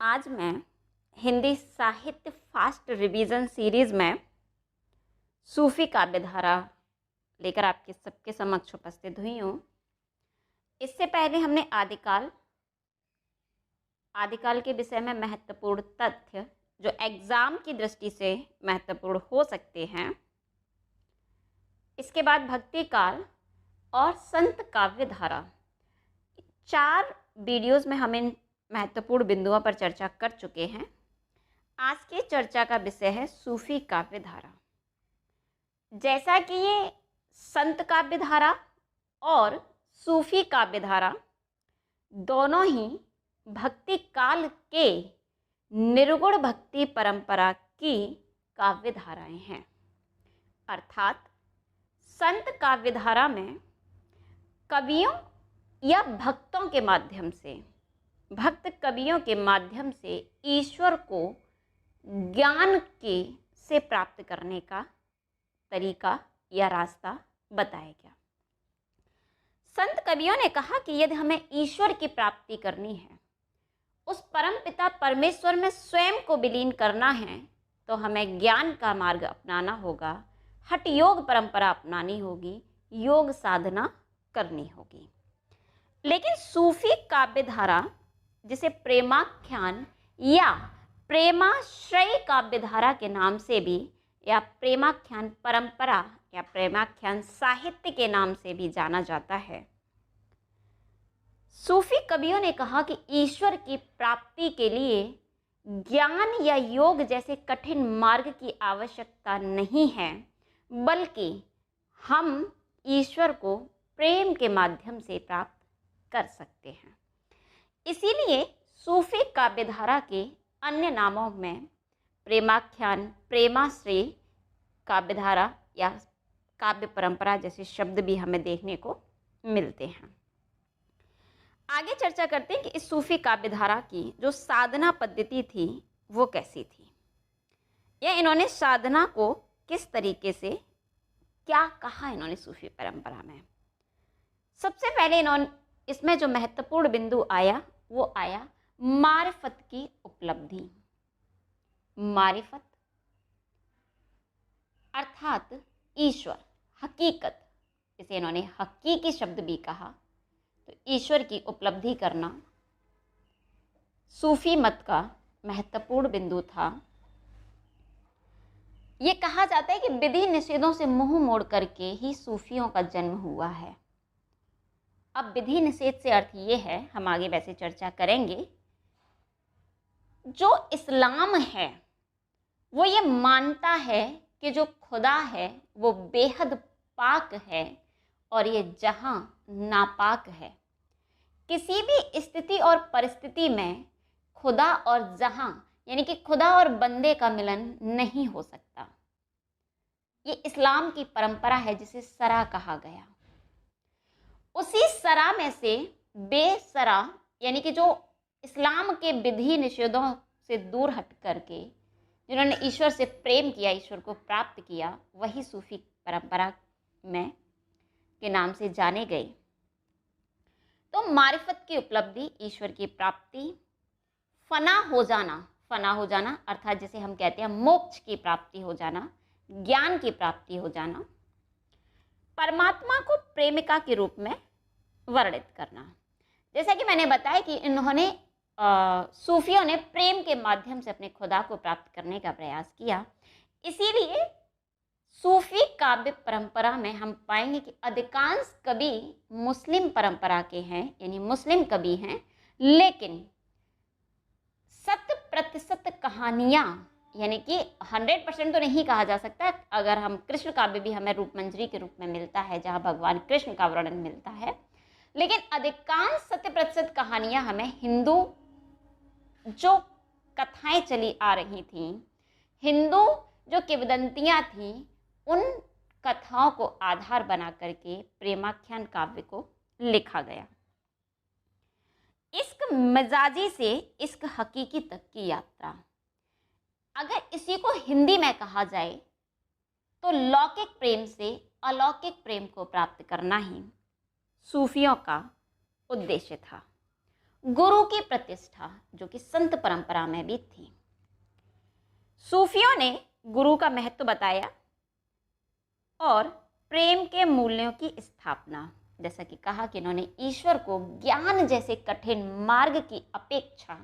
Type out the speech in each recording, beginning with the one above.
आज मैं हिंदी साहित्य फास्ट रिवीजन सीरीज़ में सूफ़ी काव्यधारा लेकर आपके सबके समक्ष उपस्थित हुई हूँ। इससे पहले हमने आदिकाल के विषय में महत्वपूर्ण तथ्य जो एग्ज़ाम की दृष्टि से महत्वपूर्ण हो सकते हैं, इसके बाद भक्ति काल और संत काव्यधारा, 4 वीडियोस में हम इन महत्वपूर्ण बिंदुओं पर चर्चा कर चुके हैं। आज की चर्चा का विषय है सूफी काव्यधारा। जैसा कि ये संत काव्यधारा और सूफी काव्यधारा दोनों ही भक्ति काल के निर्गुण भक्ति परंपरा की काव्यधाराएं हैं। अर्थात संत काव्यधारा में कवियों या भक्तों के माध्यम से, भक्त कवियों के माध्यम से ईश्वर को ज्ञान के से प्राप्त करने का तरीका या रास्ता बताया गया। संत कवियों ने कहा कि यदि हमें ईश्वर की प्राप्ति करनी है, उस परम पिता परमेश्वर में स्वयं को विलीन करना है, तो हमें ज्ञान का मार्ग अपनाना होगा, हठ योग परंपरा अपनानी होगी, योग साधना करनी होगी। लेकिन सूफी काव्यधारा, जिसे प्रेमाख्यान या प्रेमाश्रय काव्यधारा के नाम से भी, या प्रेमाख्यान परंपरा या प्रेमाख्यान साहित्य के नाम से भी जाना जाता है, सूफी कवियों ने कहा कि ईश्वर की प्राप्ति के लिए ज्ञान या योग जैसे कठिन मार्ग की आवश्यकता नहीं है, बल्कि हम ईश्वर को प्रेम के माध्यम से प्राप्त कर सकते हैं। इसीलिए सूफी काव्यधारा के अन्य नामों में प्रेमाख्यान, प्रेमाश्रय काव्यधारा या काव्य परंपरा जैसे शब्द भी हमें देखने को मिलते हैं। आगे चर्चा करते हैं कि इस सूफी काव्यधारा की जो साधना पद्धति थी वो कैसी थी, या इन्होंने साधना को किस तरीके से क्या कहा इन्होंने सूफी परंपरा में। सबसे पहले इन्होंने इसमें जो महत्वपूर्ण बिंदु आया वो आया मारिफत की उपलब्धि। मारिफत अर्थात ईश्वर, हकीकत, इसे इन्होंने हकीकी शब्द भी कहा। तो ईश्वर की उपलब्धि करना सूफी मत का महत्वपूर्ण बिंदु था। ये कहा जाता है कि विधि निषेधों से मुंह मोड़ करके ही सूफियों का जन्म हुआ है। अब विधि निषेध से अर्थ ये है, हम आगे वैसे चर्चा करेंगे, जो इस्लाम है वो ये मानता है कि जो खुदा है वो बेहद पाक है और ये जहां नापाक है। किसी भी स्थिति और परिस्थिति में खुदा और जहां, यानी कि खुदा और बंदे का मिलन नहीं हो सकता। ये इस्लाम की परंपरा है जिसे सरा कहा गया। उसी सरा में से बेसरा, यानी कि जो इस्लाम के विधि निषेधों से दूर हट करके जिन्होंने ईश्वर से प्रेम किया, ईश्वर को प्राप्त किया, वही सूफी परंपरा में के नाम से जाने गए। तो मारिफत की उपलब्धि, ईश्वर की प्राप्ति, फना हो जाना अर्थात जिसे हम कहते हैं मोक्ष की प्राप्ति हो जाना, ज्ञान की प्राप्ति हो जाना, परमात्मा को प्रेमिका के रूप में वर्णित करना। जैसा कि मैंने बताया कि इन्होंने सूफियों ने प्रेम के माध्यम से अपने खुदा को प्राप्त करने का प्रयास किया। इसीलिए सूफी काव्य परंपरा में हम पाएंगे कि अधिकांश कवि मुस्लिम परंपरा के हैं, यानी मुस्लिम कवि हैं, लेकिन 100% कहानियाँ, यानी कि 100% तो नहीं कहा जा सकता, अगर हम कृष्ण काव्य भी हमें रूपमंजरी के रूप में मिलता है जहाँ भगवान कृष्ण का वर्णन मिलता है, लेकिन अधिकांश 100% कहानियाँ हमें हिंदू जो कथाएं चली आ रही थीं, हिंदू जो किंवदंतियाँ थीं, उन कथाओं को आधार बना करके प्रेमाख्यान काव्य को लिखा गया। इश्क मिजाजी से इश्क हकीकी तक की यात्रा, अगर इसी को हिंदी में कहा जाए तो लौकिक प्रेम से अलौकिक प्रेम को प्राप्त करना ही सूफियों का उद्देश्य था। गुरु की प्रतिष्ठा, जो कि संत परंपरा में भी थी। सूफियों ने गुरु का महत्व बताया और प्रेम के मूल्यों की स्थापना, जैसा कि कहा कि इन्होंने ईश्वर को ज्ञान जैसे कठिन मार्ग की अपेक्षा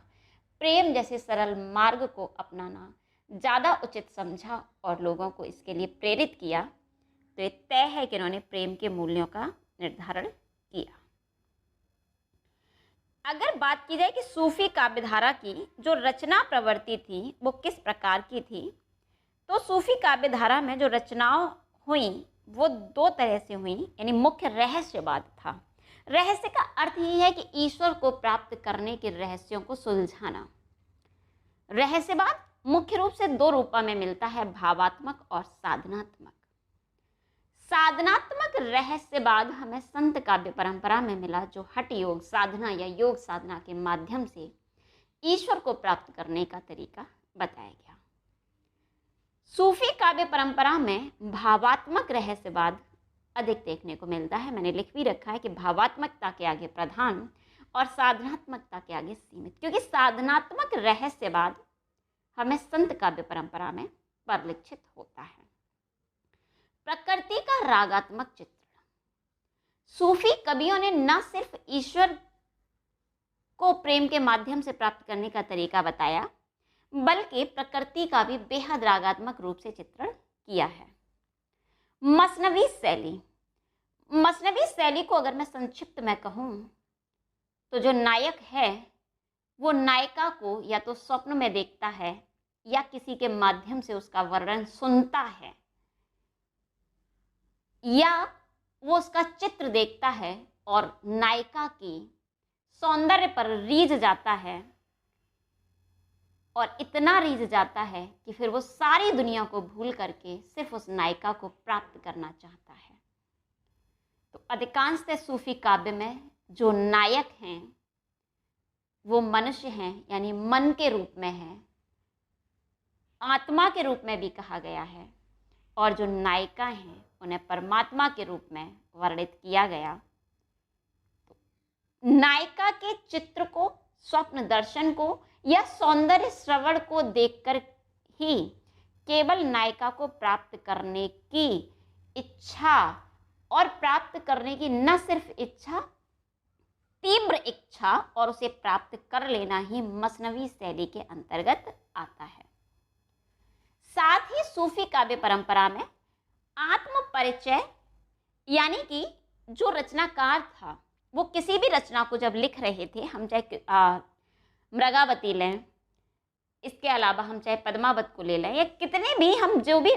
प्रेम जैसे सरल मार्ग को अपनाना ज़्यादा उचित समझा और लोगों को इसके लिए प्रेरित किया। तो ये तय है कि इन्होंने प्रेम के मूल्यों का निर्धारण किया। अगर बात की जाए कि सूफी काव्यधारा की जो रचना प्रवृत्ति थी वो किस प्रकार की थी, तो सूफी काव्यधारा में जो रचनाओं हुई वो दो तरह से हुई, यानी मुख्य रहस्यवाद था। रहस्य का अर्थ ही है कि ईश्वर को प्राप्त करने के रहस्यों को सुलझाना। रहस्यवाद मुख्य रूप से दो रूपों में मिलता है, भावात्मक और साधनात्मक। साधनात्मक रहस्यवाद हमें संत काव्य परंपरा में मिला, जो हठ योग साधना या योग साधना के माध्यम से ईश्वर को प्राप्त करने का तरीका बताया गया। सूफी काव्य परंपरा में भावात्मक रहस्यवाद अधिक देखने को मिलता है। मैंने लिख भी रखा है कि भावात्मकता के आगे प्रधान और साधनात्मकता के आगे सीमित, क्योंकि साधनात्मक रहस्यवाद हमें संत काव्य परंपरा में परिलक्षित होता है। प्रकृति का रागात्मक चित्रण, सूफी कवियों ने न सिर्फ ईश्वर को प्रेम के माध्यम से प्राप्त करने का तरीका बताया, बल्कि प्रकृति का भी बेहद रागात्मक रूप से चित्रण किया है। मसनवी शैली, मसनवी शैली को अगर मैं संक्षिप्त में कहूँ तो जो नायक है वो नायिका को या तो स्वप्न में देखता है या किसी के माध्यम से उसका वर्णन सुनता है, या वो उसका चित्र देखता है और नायिका की सौंदर्य पर रीझ जाता है, और इतना रीझ जाता है कि फिर वो सारी दुनिया को भूल करके सिर्फ उस नायिका को प्राप्त करना चाहता है। तो अधिकांशतः सूफी काव्य में जो नायक हैं वो मनुष्य हैं, यानी मन के रूप में हैं, आत्मा के रूप में भी कहा गया है, और जो नायिका हैं उन्हें परमात्मा के रूप में वर्णित किया गया। तो नायिका के चित्र को, स्वप्न दर्शन को या सौंदर्य श्रवण को देखकर ही केवल नायिका को प्राप्त करने की इच्छा, और प्राप्त करने की न सिर्फ इच्छा, तीव्र इच्छा और उसे प्राप्त कर लेना ही मसनवी शैली के अंतर्गत आता है। साथ ही सूफी काव्य परंपरा में आत्म परिचय, यानी कि जो रचनाकार था वो किसी भी रचना को जब लिख रहे थे, हम चाहे मृगावती लें, इसके अलावा हम चाहे पद्मावत को ले लें, या कितने भी हम जो भी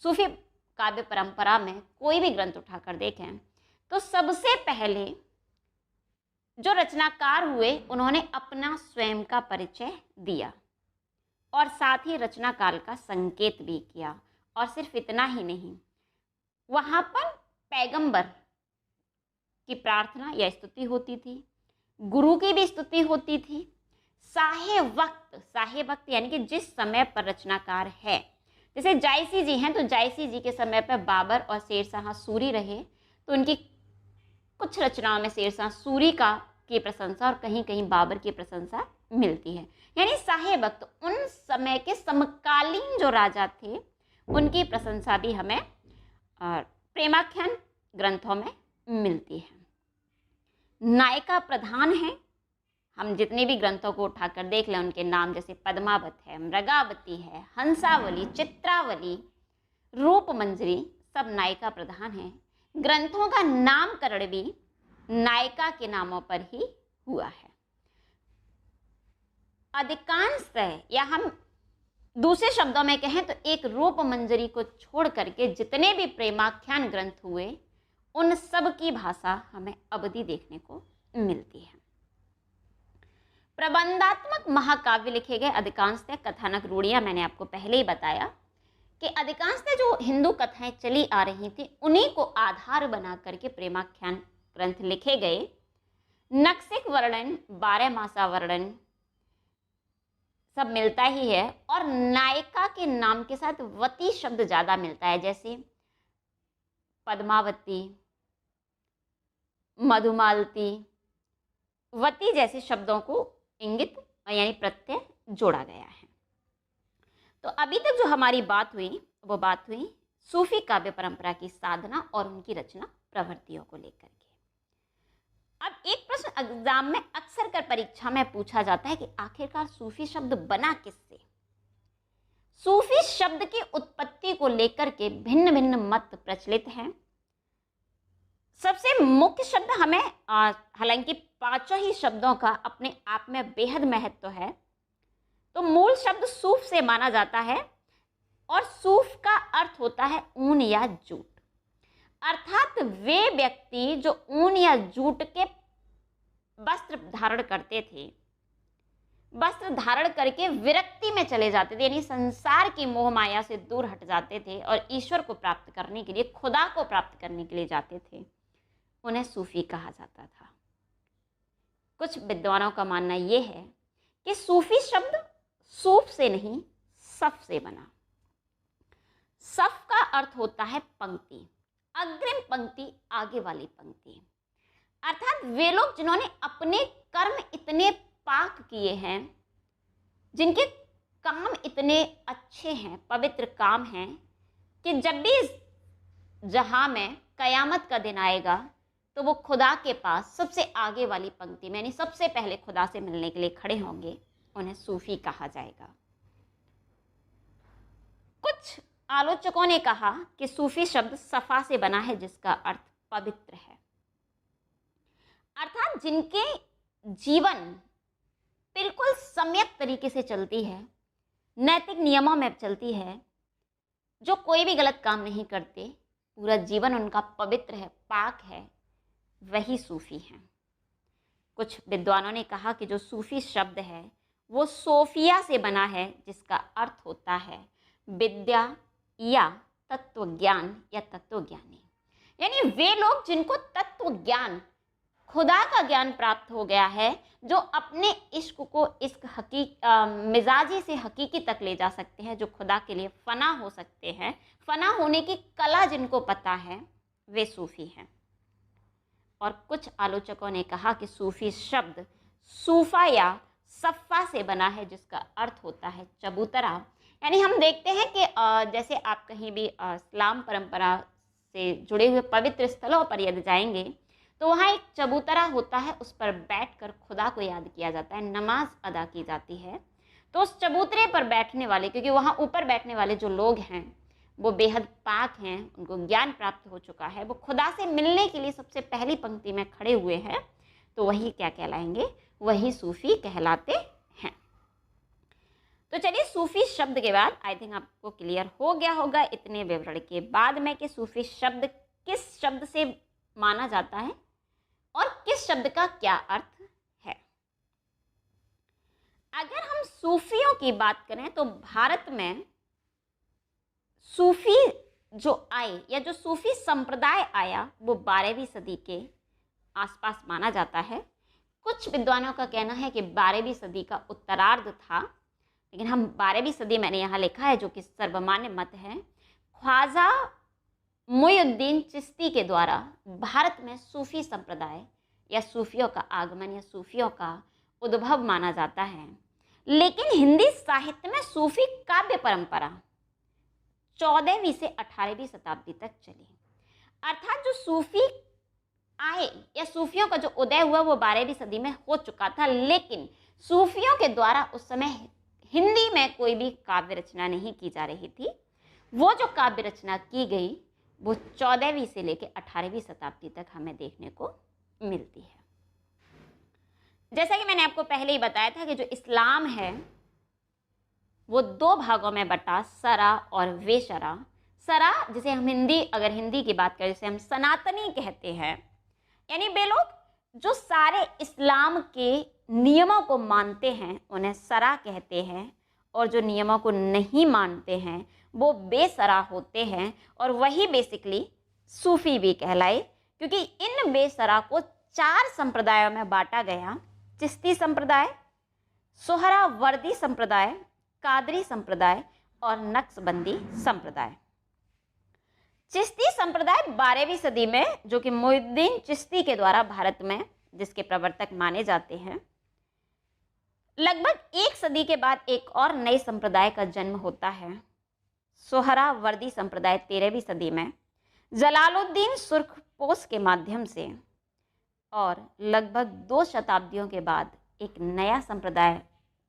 सूफी काव्य परंपरा में कोई भी ग्रंथ उठाकर देखें, तो सबसे पहले जो रचनाकार हुए उन्होंने अपना स्वयं का परिचय दिया और साथ ही रचना काल का संकेत भी किया। और सिर्फ इतना ही नहीं, वहाँ पर पैगंबर की प्रार्थना या स्तुति होती थी, गुरु की भी स्तुति होती थी। साहे वक्त यानी कि जिस समय पर रचनाकार है, जैसे जायसी जी हैं, तो जायसी जी के समय पर बाबर और शेरशाह सूरी रहे, तो उनकी कुछ रचनाओं में शेरशाह सूरी की प्रशंसा और कहीं कहीं बाबर की प्रशंसा मिलती है। यानी साहे वक्त उन समय के समकालीन जो राजा थे उनकी प्रशंसा भी हमें प्रेमाख्यान ग्रंथों में मिलती है। नायिका प्रधान है, हम जितने भी ग्रंथों को उठाकर देख लें उनके नाम जैसे पद्मावत है, मृगावती है, हंसावली, चित्रावली, रूपमंजरी, सब नायिका प्रधान हैं। ग्रंथों का नामकरण भी नायिका के नामों पर ही हुआ है। अधिकांशतः, या हम दूसरे शब्दों में कहें तो एक रूपमंजरी को छोड़ करके जितने भी प्रेमाख्यान ग्रंथ हुए उन सब की भाषा हमें अवधि देखने को मिलती है। प्रबंधात्मक महाकाव्य लिखे गए अधिकांशतः कथानक रूढ़ियां, मैंने आपको पहले ही बताया कि अधिकांशतः जो हिंदू कथाएं चली आ रही थी उन्हीं को आधार बना करके प्रेमाख्यान ग्रंथ लिखे गए। नक्सिक वर्णन, 12 मासा वर्णन सब मिलता ही है, और नायिका के नाम के साथ वती शब्द ज़्यादा मिलता है, जैसे पद्मावती, मधुमालती, वती जैसे शब्दों को इंगित यानी प्रत्यय जोड़ा गया है। तो अभी तक जो हमारी बात हुई वो बात हुई सूफी काव्य परंपरा की साधना और उनकी रचना प्रवृत्तियों को लेकर के। अब एक प्रश्न एग्जाम में अक्सर कर परीक्षा में पूछा जाता है कि आखिरकार सूफी शब्द बना किससे। सूफी शब्द की उत्पत्ति को लेकर के भिन्न भिन्न मत प्रचलित हैं। सबसे मुख्य शब्द हमें हालांकि पांचों ही शब्दों का अपने आप में बेहद महत्व है, तो मूल शब्द सूफ से माना जाता है और सूफ का अर्थ होता है ऊन या जूट, अर्थात वे व्यक्ति जो ऊन या जूट के वस्त्र धारण करते थे, वस्त्र धारण करके विरक्ति में चले जाते थे, यानी संसार की मोह माया से दूर हट जाते थे और ईश्वर को प्राप्त करने के लिए, खुदा को प्राप्त करने के लिए जाते थे, उन्हें सूफी कहा जाता था। कुछ विद्वानों का मानना यह है कि सूफी शब्द सूफ से नहीं सफ से बना। सफ का अर्थ होता है पंक्ति, अग्रिम पंक्ति, आगे वाली पंक्ति, अर्थात वे लोग जिन्होंने अपने कर्म इतने पाक किए हैं, जिनके काम इतने अच्छे हैं, पवित्र काम हैं कि जब भी इस जहां में कयामत का दिन आएगा तो वो खुदा के पास सबसे आगे वाली पंक्ति में, यानी सबसे पहले खुदा से मिलने के लिए खड़े होंगे, उन्हें सूफी कहा जाएगा। कुछ आलोचकों ने कहा कि सूफी शब्द सफा से बना है, जिसका अर्थ पवित्र है, अर्थात जिनके जीवन बिल्कुल सम्यक तरीके से चलती है, नैतिक नियमों में चलती है, जो कोई भी गलत काम नहीं करते, पूरा जीवन उनका पवित्र है, पाक है, वही सूफी हैं। कुछ विद्वानों ने कहा कि जो सूफी शब्द है वो सोफिया से बना है, जिसका अर्थ होता है विद्या या तत्वज्ञान या तत्वज्ञानी, यानी वे लोग जिनको तत्व ज्ञान, खुदा का ज्ञान प्राप्त हो गया है, जो अपने इश्क को इश्क मिजाजी से हकीकी तक ले जा सकते हैं, जो खुदा के लिए फना हो सकते हैं, फना होने की कला जिनको पता है, वे सूफी हैं। और कुछ आलोचकों ने कहा कि सूफी शब्द सूफा या सफ़ा से बना है, जिसका अर्थ होता है चबूतरा, यानी हम देखते हैं कि जैसे आप कहीं भी इस्लाम परंपरा से जुड़े हुए पवित्र स्थलों पर यदि जाएंगे तो वहाँ एक चबूतरा होता है, उस पर बैठकर खुदा को याद किया जाता है, नमाज अदा की जाती है। तो उस चबूतरे पर बैठने वाले, क्योंकि वहाँ ऊपर बैठने वाले जो लोग हैं वो बेहद पाक हैं, उनको ज्ञान प्राप्त हो चुका है, वो खुदा से मिलने के लिए सबसे पहली पंक्ति में खड़े हुए हैं, तो वही क्या कहलाएंगे, वही सूफी कहलाते हैं। तो चलिए सूफी शब्द के बाद आई थिंक आपको क्लियर हो गया होगा इतने विवरण के बाद में कि सूफी शब्द किस शब्द से माना जाता है और किस शब्द का क्या अर्थ है। अगर हम सूफियों की बात करें तो भारत में सूफी जो आए या जो सूफी संप्रदाय आया वो 12वीं सदी के आसपास माना जाता है। कुछ विद्वानों का कहना है कि 12वीं सदी का उत्तरार्ध था, लेकिन हम 12वीं सदी मैंने यहाँ लिखा है, जो कि सर्वमान्य मत है। ख्वाजा मुइनुद्दीन चिश्ती के द्वारा भारत में सूफी संप्रदाय या सूफियों का आगमन या सूफियों का उद्भव माना जाता है। लेकिन हिंदी साहित्य में सूफी काव्य परंपरा 14वीं से 18वीं शताब्दी तक चली, अर्थात जो सूफी आए या सूफियों का जो उदय हुआ वो 12वीं सदी में हो चुका था, लेकिन सूफियों के द्वारा उस समय हिंदी में कोई भी काव्य रचना नहीं की जा रही थी। वो जो काव्य रचना की गई वो 14वीं से लेकर 18वीं शताब्दी तक हमें देखने को मिलती है। जैसा कि मैंने आपको पहले ही बताया था कि जो इस्लाम है वो 2 भागों में बटा, सरा और वेशरा। सरा जिसे हम अगर हिंदी की बात करें, जिसे हम सनातनी कहते हैं, यानी वे लोग जो सारे इस्लाम के नियमों को मानते हैं उन्हें सरा कहते हैं, और जो नियमों को नहीं मानते हैं वो बेसरा होते हैं, और वही बेसिकली सूफी भी कहलाए, क्योंकि इन बेसरा को 4 संप्रदायों में बांटा गया। चिश्ती संप्रदाय, सोहरावर्दी संप्रदाय, कादरी संप्रदाय और नक्शबंदी संप्रदाय। चिश्ती संप्रदाय 12वीं सदी में, जो कि मुइनुद्दीन चिश्ती के द्वारा भारत में जिसके प्रवर्तक माने जाते हैं। लगभग 1 सदी के बाद एक और नए संप्रदाय का जन्म होता है, सोहरावर्दी संप्रदाय 13वीं सदी में जलालुद्दीन सुर्खपोश के माध्यम से। और लगभग 2 शताब्दियों के बाद एक नया संप्रदाय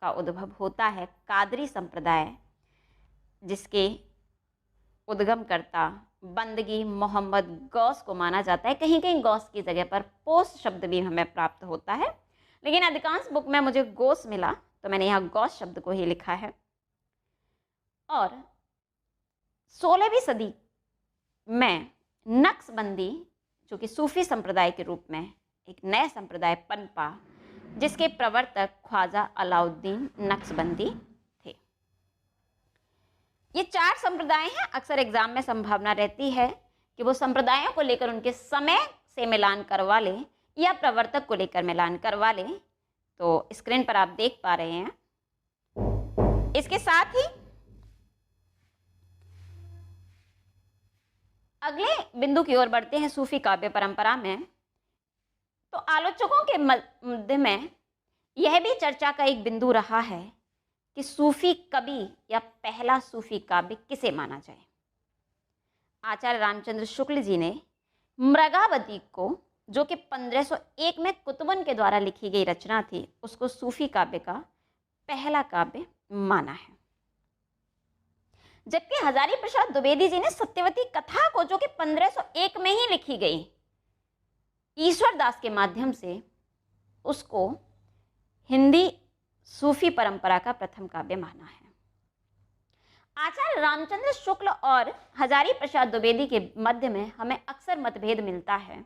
का उद्भव होता है, कादरी संप्रदाय, जिसके उद्गमकर्ता बंदगी मोहम्मद गौस को माना जाता है। कहीं कहीं गौस की जगह पर पोस शब्द भी हमें प्राप्त होता है, लेकिन अधिकांश बुक में मुझे गोस मिला तो मैंने यहाँ गौस शब्द को ही लिखा है। और 16वीं सदी में नक्शबंदी, जो कि सूफी संप्रदाय के रूप में एक नया संप्रदाय पनपा, जिसके प्रवर्तक ख्वाजा अलाउद्दीन नक्शबंदी थे। ये 4 संप्रदाय हैं। अक्सर एग्जाम में संभावना रहती है कि वो संप्रदायों को लेकर उनके समय से मिलान करवा ले या प्रवर्तक को लेकर मिलान करवा ले। तो स्क्रीन पर आप देख पा रहे हैं। इसके साथ ही अगले बिंदु की ओर बढ़ते हैं। सूफी काव्य परंपरा में तो आलोचकों के मध्य में यह भी चर्चा का एक बिंदु रहा है कि सूफी कवि या पहला सूफी काव्य किसे माना जाए। आचार्य रामचंद्र शुक्ल जी ने मृगावती को, जो कि 1501 में कुतुबन के द्वारा लिखी गई रचना थी, उसको सूफी काव्य का पहला काव्य माना है। जबकि हजारी प्रसाद द्विवेदी जी ने सत्यवती कथा को, जो कि 1501 में ही लिखी गई, ईश्वर दास के माध्यम से उसको हिंदी सूफी परंपरा का प्रथम काव्य माना है। आचार्य रामचंद्र शुक्ल और हजारी प्रसाद द्विवेदी के मध्य में हमें अक्सर मतभेद मिलता है।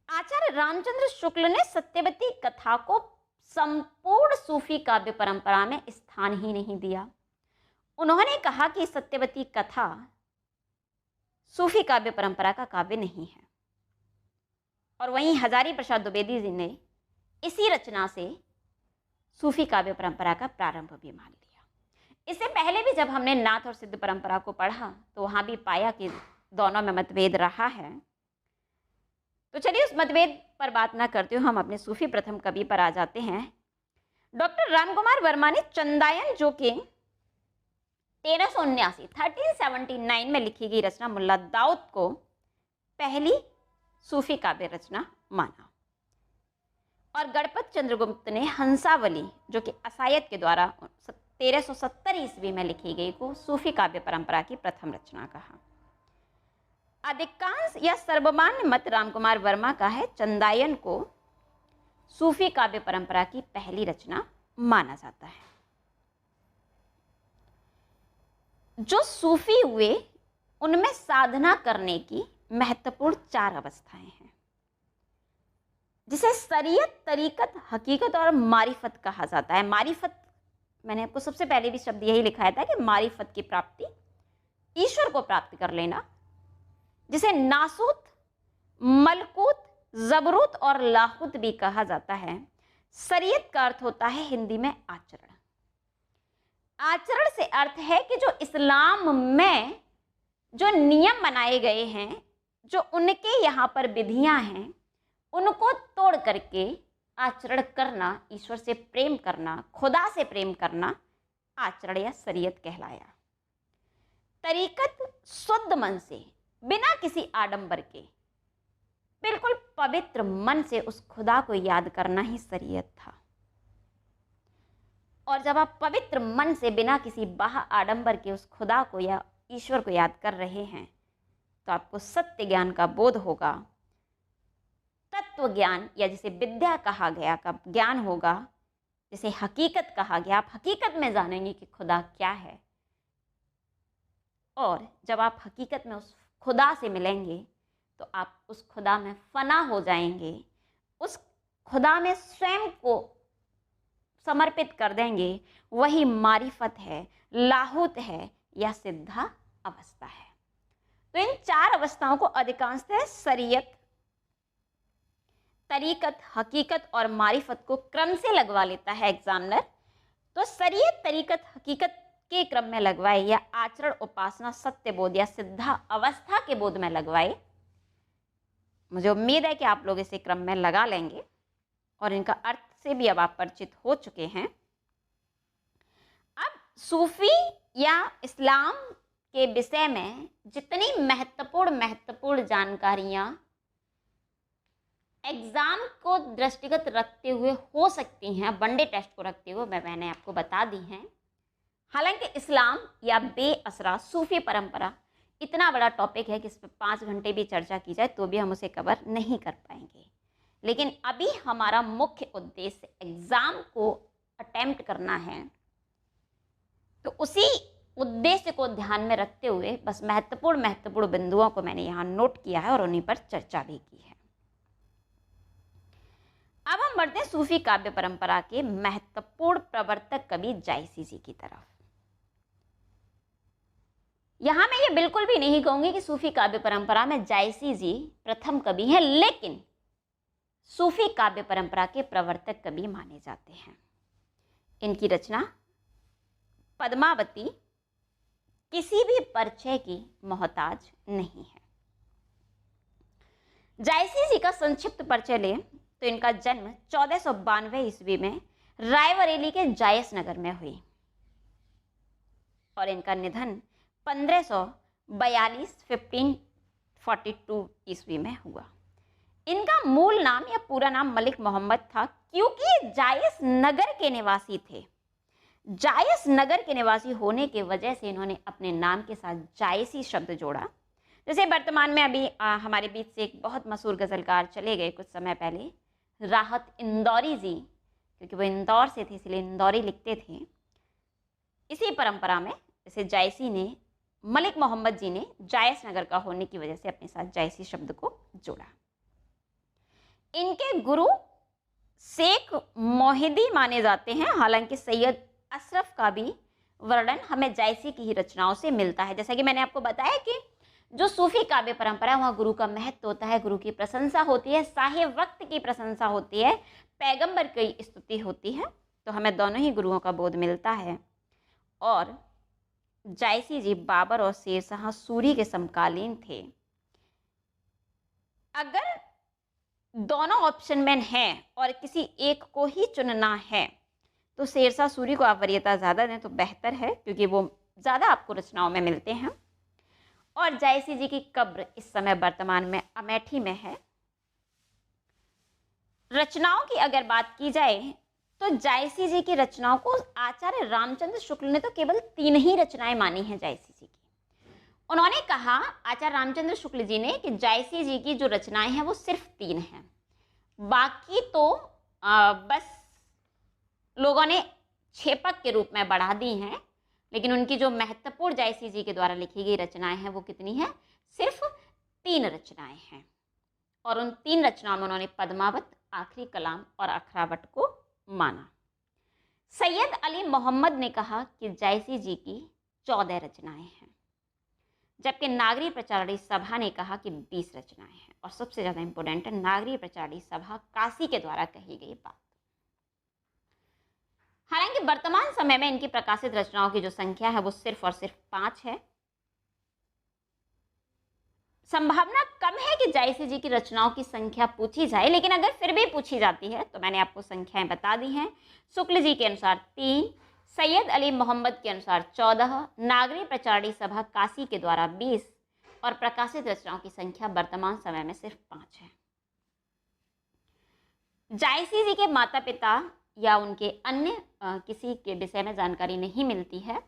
आचार्य रामचंद्र शुक्ल ने सत्यवती कथा को संपूर्ण सूफी काव्य परंपरा में स्थान ही नहीं दिया। उन्होंने कहा कि सत्यवती कथा सूफी काव्य परंपरा का काव्य नहीं है। और वहीं हजारी प्रसाद द्विवेदी जी ने इसी रचना से सूफी काव्य परंपरा का प्रारंभ भी मान लिया। इससे पहले भी जब हमने नाथ और सिद्ध परंपरा को पढ़ा तो वहां भी पाया कि दोनों में मतभेद रहा है। तो चलिए उस मतभेद पर बात ना करते हुए हम अपने सूफी प्रथम कवि पर आ जाते हैं। डॉक्टर रामकुमार वर्मा ने चंदायन, जो कि 1379 में लिखी गई रचना मुल्ला दाऊद को पहली सूफी काव्य रचना माना। और गणपत चंद्रगुप्त ने हंसावली, जो कि असायत के द्वारा 1370 ईस्वी में लिखी गई, को सूफी काव्य परंपरा की प्रथम रचना कहा। अधिकांश या सर्वमान्य मत रामकुमार वर्मा का है। चंदायन को सूफी काव्य परंपरा की पहली रचना माना जाता है। जो सूफी हुए उनमें साधना करने की महत्वपूर्ण 4 अवस्थाएं हैं, जिसे शरीयत, तरीकत, हकीकत और मारिफत कहा जाता है। मारिफत, मैंने आपको सबसे पहले भी शब्द यही लिखाया था कि मारिफत की प्राप्ति, ईश्वर को प्राप्त कर लेना, जिसे नासूत, मलकूत, जबरूत और लाहूत भी कहा जाता है। शरीयत का अर्थ होता है हिंदी में आचरण। आचरण से अर्थ है कि जो इस्लाम में जो नियम बनाए गए हैं, जो उनके यहाँ पर विधियां हैं, उनको तोड़ करके आचरण करना, ईश्वर से प्रेम करना, खुदा से प्रेम करना आचरण या शरीयत कहलाया। तरीकत शुद्ध मन से, बिना किसी आडंबर के, बिल्कुल पवित्र मन से उस खुदा को याद करना ही शरीयत था। और जब आप पवित्र मन से बिना किसी बाह्य आडंबर के उस खुदा को या ईश्वर को याद कर रहे हैं तो आपको सत्य ज्ञान का बोध होगा, तत्व ज्ञान या जिसे विद्या कहा गया का ज्ञान होगा, जिसे हकीकत कहा गया। आप हकीकत में जानेंगे कि खुदा क्या है। और जब आप हकीकत में उस खुदा से मिलेंगे तो आप उस खुदा में फना हो जाएंगे, उस खुदा में स्वयं को समर्पित कर देंगे। वही मारिफत है, लाहूत है या सिद्धा अवस्था है। तो इन 4 अवस्थाओं को अधिकांशतः शरीयत, तरीकत, हकीकत और मारिफत को क्रम से लगवा लेता है एग्जामिनर। तो शरीयत, तरीकत, हकीकत के क्रम में लगवाए या आचरण, उपासना, सत्य बोध या सिद्धा अवस्था के बोध में लगवाए मुझे उम्मीद है कि आप लोग इसे क्रम में लगा लेंगे और इनका अर्थ से भी अब आप परिचित हो चुके हैं। अब सूफी या इस्लाम के विषय में जितनी महत्वपूर्ण जानकारियाँ एग्ज़ाम को दृष्टिगत रखते हुए हो सकती हैं, वनडे टेस्ट को रखते हुए, मैंने आपको बता दी हैं। हालांकि इस्लाम या बेअसरा सूफी परंपरा इतना बड़ा टॉपिक है कि इस पर 5 घंटे भी चर्चा की जाए तो भी हम उसे कवर नहीं कर पाएंगे। लेकिन अभी हमारा मुख्य उद्देश्य एग्ज़ाम को अटेम्प्ट करना है, तो उसी उद्देश्य को ध्यान में रखते हुए बस महत्वपूर्ण बिंदुओं को मैंने यहाँ नोट किया है और उन्हीं पर चर्चा भी की है। अब हम बढ़ते हैं सूफी काव्य परंपरा के महत्वपूर्ण प्रवर्तक कवि जायसी जी की तरफ। यहां मैं ये बिल्कुल भी नहीं कहूंगी कि सूफी काव्य परंपरा में जायसी जी प्रथम कवि हैं, लेकिन सूफी काव्य परंपरा के प्रवर्तक कवि माने जाते हैं। इनकी रचना पद्मावती किसी भी परिचय की मोहताज नहीं है। जायसी जी का संक्षिप्त परिचय लें तो इनका जन्म 1492 ईस्वी में रायबरेली के जायस नगर में हुई और इनका निधन 1542 ईस्वी में हुआ। इनका मूल नाम या पूरा नाम मलिक मोहम्मद था, क्योंकि जायस नगर के निवासी थे। जायस नगर के निवासी होने की वजह से इन्होंने अपने नाम के साथ जायसी शब्द जोड़ा। जैसे वर्तमान में अभी हमारे बीच से एक बहुत मशहूर गज़लकार चले गए कुछ समय पहले, राहत इंदौरी जी, क्योंकि वो इंदौर से थे इसलिए इंदौरी लिखते थे। इसी परंपरा में जैसे जायसी ने, मलिक मोहम्मद जी ने जायस नगर का होने की वजह से अपने साथ जायसी शब्द को जोड़ा। इनके गुरु शेख मोहिदी माने जाते हैं। हालांकि सैयद अशरफ का भी वर्णन हमें जायसी की ही रचनाओं से मिलता है। जैसा कि मैंने आपको बताया कि जो सूफी काव्य परंपरा है वहाँ गुरु का महत्व होता है, गुरु की प्रशंसा होती है, साहिब वक्त की प्रशंसा होती है, पैगंबर की स्तुति होती है, तो हमें दोनों ही गुरुओं का बोध मिलता है। और जायसी जी बाबर और शेरशाह सूरी के समकालीन थे। अगर दोनों ऑप्शन में हैं और किसी एक को ही चुनना है तो शेरशाह सूरी को आप वरीयता ज़्यादा दें तो बेहतर है, क्योंकि वो ज़्यादा आपको रचनाओं में मिलते हैं। और जायसी जी की कब्र इस समय वर्तमान में अमेठी में है। रचनाओं की अगर बात की जाए तो जायसी जी की रचनाओं को आचार्य रामचंद्र शुक्ल ने तो केवल 3 ही रचनाएं मानी हैं जायसी जी की। उन्होंने कहा, आचार्य रामचंद्र शुक्ल जी ने, कि जायसी जी की जो रचनाएं हैं वो सिर्फ 3 हैं, बाकी तो बस लोगों ने छेपक के रूप में बढ़ा दी हैं। लेकिन उनकी जो महत्वपूर्ण जायसी जी के द्वारा लिखी गई रचनाएं हैं वो कितनी हैं? सिर्फ 3 रचनाएं हैं। और उन 3 रचनाओं में उन्होंने पद्मावत, आखिरी कलाम और अखरावट को माना। सैयद अली मोहम्मद ने कहा कि जायसी जी की 14 रचनाएं हैं, जबकि नागरी प्रचारणी सभा ने कहा कि 20 रचनाएं हैं। और सबसे ज़्यादा इंपॉर्टेंट है नागरी प्रचारणी सभा काशी के द्वारा कही गई बात। हालांकि वर्तमान समय में इनकी प्रकाशित रचनाओं की जो संख्या है वो सिर्फ और सिर्फ 5 है। संभावना कम है कि जायसी जी की रचनाओं की संख्या पूछी जाए, लेकिन अगर फिर भी पूछी जाती है तो मैंने आपको संख्याएं बता दी हैं। शुक्ल जी के अनुसार 3, सैयद अली मोहम्मद के अनुसार 14, नागरी प्रचारणी सभा काशी के द्वारा 20 और प्रकाशित रचनाओं की संख्या वर्तमान समय में सिर्फ 5 है। जायसी जी के माता पिता या उनके अन्य किसी के विषय में जानकारी नहीं मिलती है।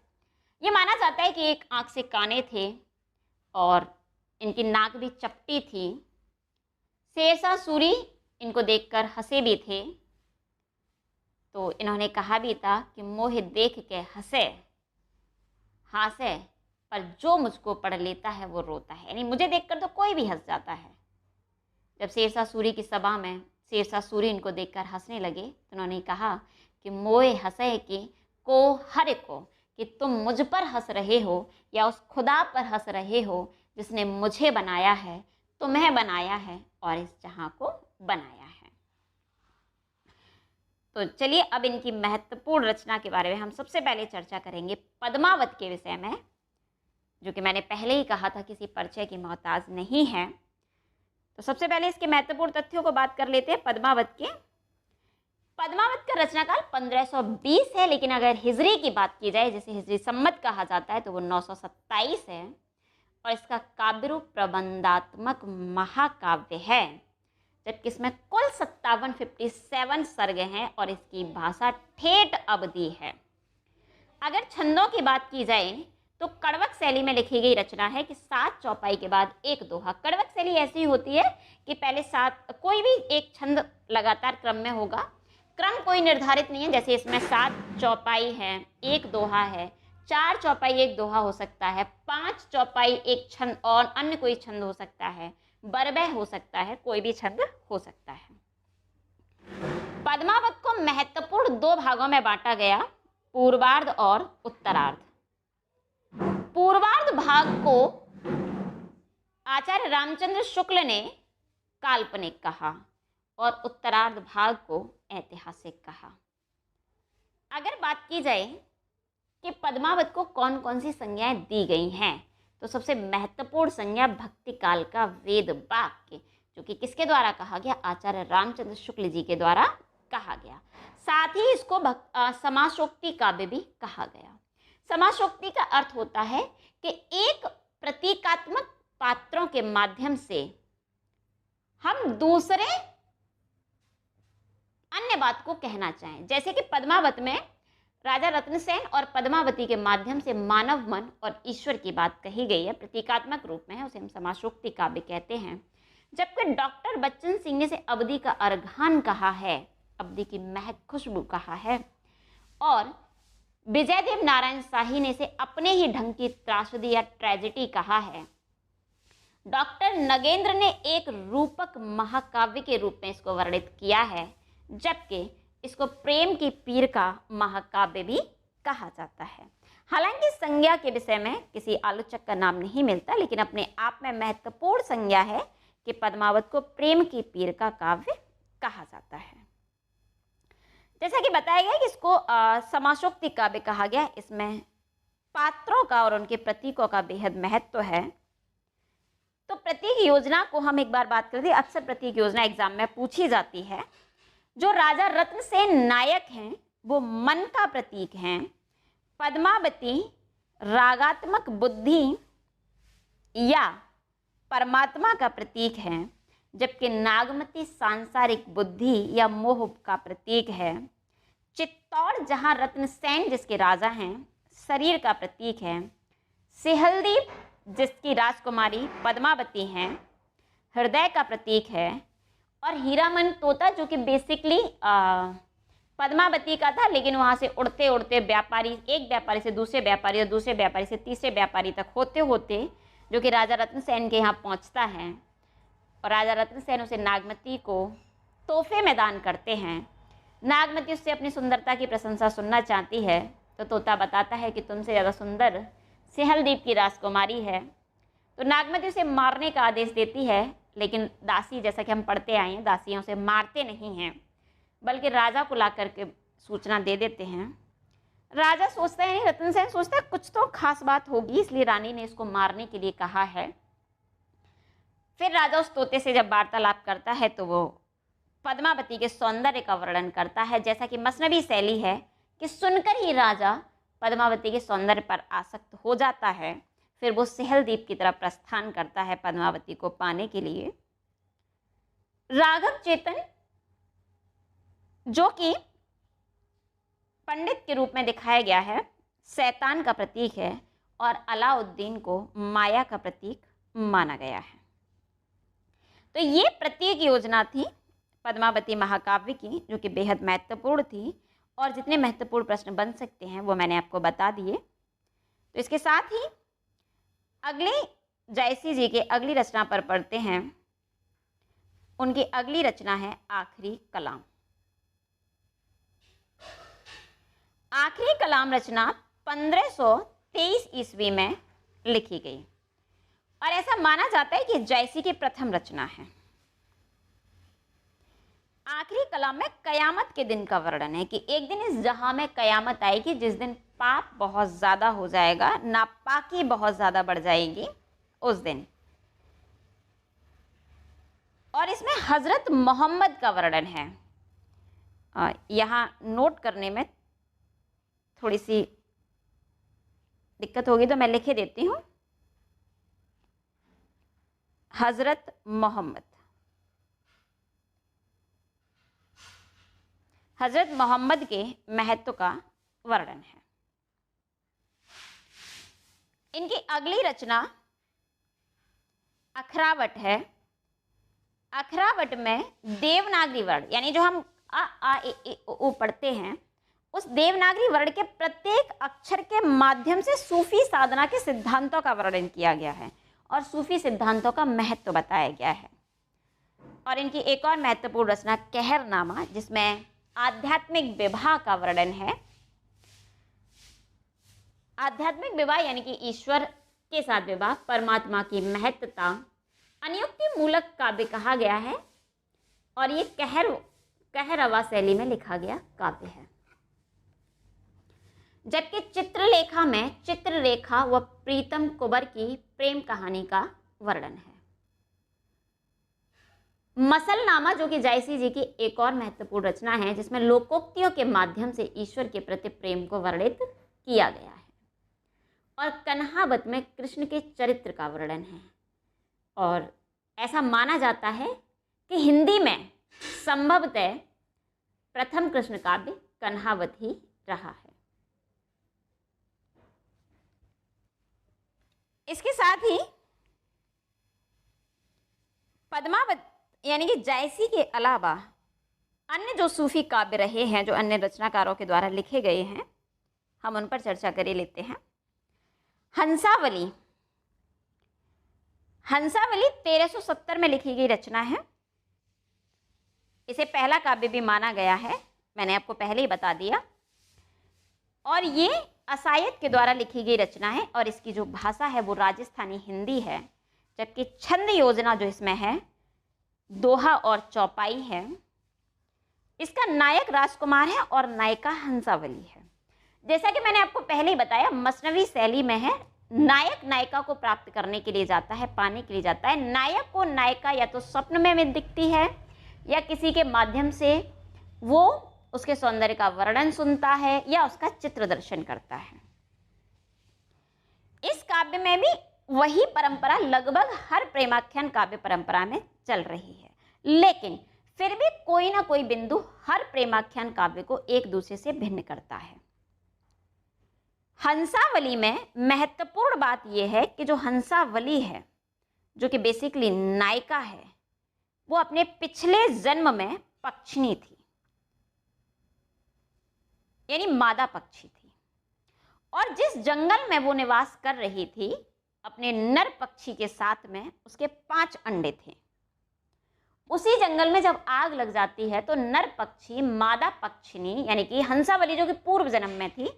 ये माना जाता है कि एक आंख से काने थे और इनकी नाक भी चपटी थी। शेरशाह सूरी इनको देखकर हंसे भी थे, तो इन्होंने कहा भी था कि मोह देख के हंसे हासे, पर जो मुझको पढ़ लेता है वो रोता है। यानी मुझे देखकर तो कोई भी हंस जाता है। जब शेरशाह सूरी की सभा में शेरशाह सूरी इनको देखकर हंसने लगे तो उन्होंने कहा कि मोए हंसे कि को हर को, कि तुम मुझ पर हंस रहे हो या उस खुदा पर हंस रहे हो जिसने मुझे बनाया है, तुम्हें बनाया है और इस जहां को बनाया है। तो चलिए अब इनकी महत्वपूर्ण रचना के बारे में हम सबसे पहले चर्चा करेंगे पद्मावत के विषय में, जो कि मैंने पहले ही कहा था किसी परिचय की मोहताज नहीं है। तो सबसे पहले इसके महत्वपूर्ण तथ्यों को बात कर लेते हैं पद्मावत के। पद्मावत का रचनाकाल 1520 है, लेकिन अगर हिजरी की बात की जाए, जिसे हिजरी सम्मत कहा जाता है, तो वो 927 है और इसका काव्य रूप प्रबंधात्मक महाकाव्य है, जबकि इसमें कुल 57 सर्ग हैं और इसकी भाषा ठेठ अवधी है। अगर छंदों की बात की जाए तो कड़वक शैली में लिखी गई रचना है कि 7 चौपाई के बाद एक दोहा। कड़वक शैली ऐसी होती है कि पहले 7 कोई भी एक छंद लगातार क्रम में होगा, क्रम कोई निर्धारित नहीं है। जैसे इसमें 7 चौपाई है, एक दोहा है, 4 चौपाई एक दोहा हो सकता है, 5 चौपाई एक छंद और अन्य कोई छंद हो सकता है, बरबह हो सकता है, कोई भी छंद हो सकता है। पद्मावत को महत्वपूर्ण 2 भागों में बांटा गया, पूर्वार्ध और उत्तरार्ध। पूर्वार्ध भाग को आचार्य रामचंद्र शुक्ल ने काल्पनिक कहा और उत्तरार्ध भाग को ऐतिहासिक कहा। अगर बात की जाए कि पद्मावत को कौन कौन सी संज्ञाएं दी गई हैं, तो सबसे महत्वपूर्ण संज्ञा भक्ति काल का वेद वाक्य, जो कि किसके द्वारा कहा गया, आचार्य रामचंद्र शुक्ल जी के द्वारा कहा गया। साथ ही इसको समासोक्ति काव्य भी कहा गया। समासोक्ति का अर्थ होता है कि एक प्रतीकात्मक पात्रों के माध्यम से हम दूसरे अन्य बात को कहना चाहें। जैसे कि पद्मावत में राजा रत्नसेन और पद्मावती के माध्यम से मानव मन और ईश्वर की बात कही गई है, प्रतीकात्मक रूप में है, उसे हम समासोक्ति काव्य कहते हैं। जबकि डॉक्टर बच्चन सिंह ने इसे अवधि का अर्घान कहा है, अवधि की महक खुशबू कहा है, और विजयदेव नारायण शाही ने इसे अपने ही ढंग की त्रासदी या ट्रेजेडी कहा है। डॉक्टर नगेंद्र ने एक रूपक महाकाव्य के रूप में इसको वर्णित किया है, जबकि इसको प्रेम की पीर का महाकाव्य भी कहा जाता है। हालांकि संज्ञा के विषय में किसी आलोचक का नाम नहीं मिलता, लेकिन अपने आप में महत्वपूर्ण संज्ञा है कि पद्मावत को प्रेम की पीर का काव्य कहा जाता है। जैसा कि बताया गया कि इसको समासोक्ति काव्य कहा गया। इसमें पात्रों का और उनके प्रतीकों का बेहद महत्व है। तो प्रतीक योजना को हम एक बार बात करते हैं। अक्सर प्रतीक योजना एग्जाम में पूछी जाती है। जो राजा रत्नसेन नायक हैं वो मन का प्रतीक हैं, पद्मावती रागात्मक बुद्धि या परमात्मा का प्रतीक है, जबकि नागमती सांसारिक बुद्धि या मोह का प्रतीक है। चित्तौड़ जहाँ रत्नसेन जिसके राजा हैं शरीर का प्रतीक है, सिहलदीप जिसकी राजकुमारी पद्मावती हैं हृदय का प्रतीक है, और हीरामन तोता जो कि बेसिकली पद्मावती का था, लेकिन वहाँ से उड़ते उड़ते व्यापारी, एक व्यापारी से दूसरे व्यापारी और दूसरे व्यापारी से तीसरे व्यापारी तक होते होते जो कि राजा रत्नसेन के यहाँ पहुँचता है, और राजा रत्नसेन उसे नागमती को तोहफे में दान करते हैं। नागमती उससे अपनी सुंदरता की प्रशंसा सुनना चाहती है, तो तोता बताता है कि तुमसे ज़्यादा सुंदर सिहलदीप की राजकुमारी है। तो नागमती उसे मारने का आदेश देती है, लेकिन दासी, जैसा कि हम पढ़ते आए हैं, दासियाँ उसे मारते नहीं हैं, बल्कि राजा को ला करके सूचना दे देते हैं। राजा सोचता है, रत्नसेन सोचता है कुछ तो खास बात होगी, इसलिए रानी ने इसको मारने के लिए कहा है। फिर राजा उस तोते से जब वार्तालाप करता है तो वो पद्मावती के सौंदर्य का वर्णन करता है। जैसा कि मसनवी शैली है कि सुनकर ही राजा पद्मावती के सौंदर्य पर आसक्त हो जाता है। फिर वो सिहलदीप की तरफ प्रस्थान करता है पद्मावती को पाने के लिए। राघव चेतन जो कि पंडित के रूप में दिखाया गया है, शैतान का प्रतीक है, और अलाउद्दीन को माया का प्रतीक माना गया है। तो ये प्रतीक योजना थी पद्मावती महाकाव्य की, जो कि बेहद महत्वपूर्ण थी, और जितने महत्वपूर्ण प्रश्न बन सकते हैं वो मैंने आपको बता दिए। तो इसके साथ ही अगले जायसी जी के अगली रचना पर पढ़ते हैं। उनकी अगली रचना है आखिरी कलाम। आखिरी कलाम रचना 1523 ईस्वी में लिखी गई, और ऐसा माना जाता है कि जायसी की प्रथम रचना है। आखिरी कलाम में कयामत के दिन का वर्णन है कि एक दिन इस जहां में कयामत आएगी, जिस दिन पाप बहुत ज़्यादा हो जाएगा, नापाकी बहुत ज़्यादा बढ़ जाएगी। उस दिन और इसमें हज़रत मोहम्मद का वर्णन है। यहाँ नोट करने में थोड़ी सी दिक्कत होगी तो मैं लिखे देती हूँ। हज़रत मोहम्मद, हज़रत मोहम्मद के महत्व का वर्णन है। इनकी अगली रचना अखरावट है। अखरावट में देवनागरी वर्ण, यानी जो हम आ आ ए ए ओ ओ पढ़ते हैं, उस देवनागरी वर्ण के प्रत्येक अक्षर के माध्यम से सूफी साधना के सिद्धांतों का वर्णन किया गया है और सूफी सिद्धांतों का महत्व बताया गया है। और इनकी एक और महत्वपूर्ण रचना कहरनामा, जिसमें आध्यात्मिक विवाह का वर्णन है। आध्यात्मिक विवाह यानी कि ईश्वर के साथ विवाह, परमात्मा की महत्ता, अनुयुक्ति मूलक काव्य कहा गया है और ये कहरवा शैली में लिखा गया काव्य है। जबकि चित्रलेखा में चित्ररेखा व प्रीतम कुंवर की प्रेम कहानी का वर्णन है। मसलनामा, जो कि जायसी जी की एक और महत्वपूर्ण रचना है, जिसमें लोकोक्तियों के माध्यम से ईश्वर के प्रति प्रेम को वर्णित किया गया है। और कन्हावत में कृष्ण के चरित्र का वर्णन है और ऐसा माना जाता है कि हिंदी में संभवतः प्रथम कृष्ण काव्य कन्हावत ही रहा है। इसके साथ ही पद्मावत यानी कि जायसी के अलावा अन्य जो सूफी काव्य रहे हैं, जो अन्य रचनाकारों के द्वारा लिखे गए हैं, हम उन पर चर्चा कर लेते हैं। हंसावली, हंसावली 1370 में लिखी गई रचना है। इसे पहला काव्य भी माना गया है, मैंने आपको पहले ही बता दिया। और ये असायत के द्वारा लिखी गई रचना है और इसकी जो भाषा है वो राजस्थानी हिंदी है। जबकि छंद योजना जो इसमें है दोहा और चौपाई है। इसका नायक राजकुमार है और नायिका हंसावली है। जैसा कि मैंने आपको पहले ही बताया, मसनवी शैली में है। नायक नायिका को प्राप्त करने के लिए जाता है, पाने के लिए जाता है। नायक को नायिका या तो स्वप्न में दिखती है या किसी के माध्यम से वो उसके सौंदर्य का वर्णन सुनता है या उसका चित्र दर्शन करता है। इस काव्य में भी वही परंपरा लगभग हर प्रेमाख्यान काव्य परंपरा में चल रही है, लेकिन फिर भी कोई ना कोई बिंदु हर प्रेमाख्यान काव्य को एक दूसरे से भिन्न करता है। हंसावली में महत्वपूर्ण बात यह है कि जो हंसावली है, जो कि बेसिकली नायिका है, वो अपने पिछले जन्म में पक्षिणी थी, यानी मादा पक्षी थी। और जिस जंगल में वो निवास कर रही थी अपने नर पक्षी के साथ में, उसके 5 अंडे थे। उसी जंगल में जब आग लग जाती है तो नर पक्षी मादा पक्षिणी यानी कि हंसावली, जो कि पूर्व जन्म में थी,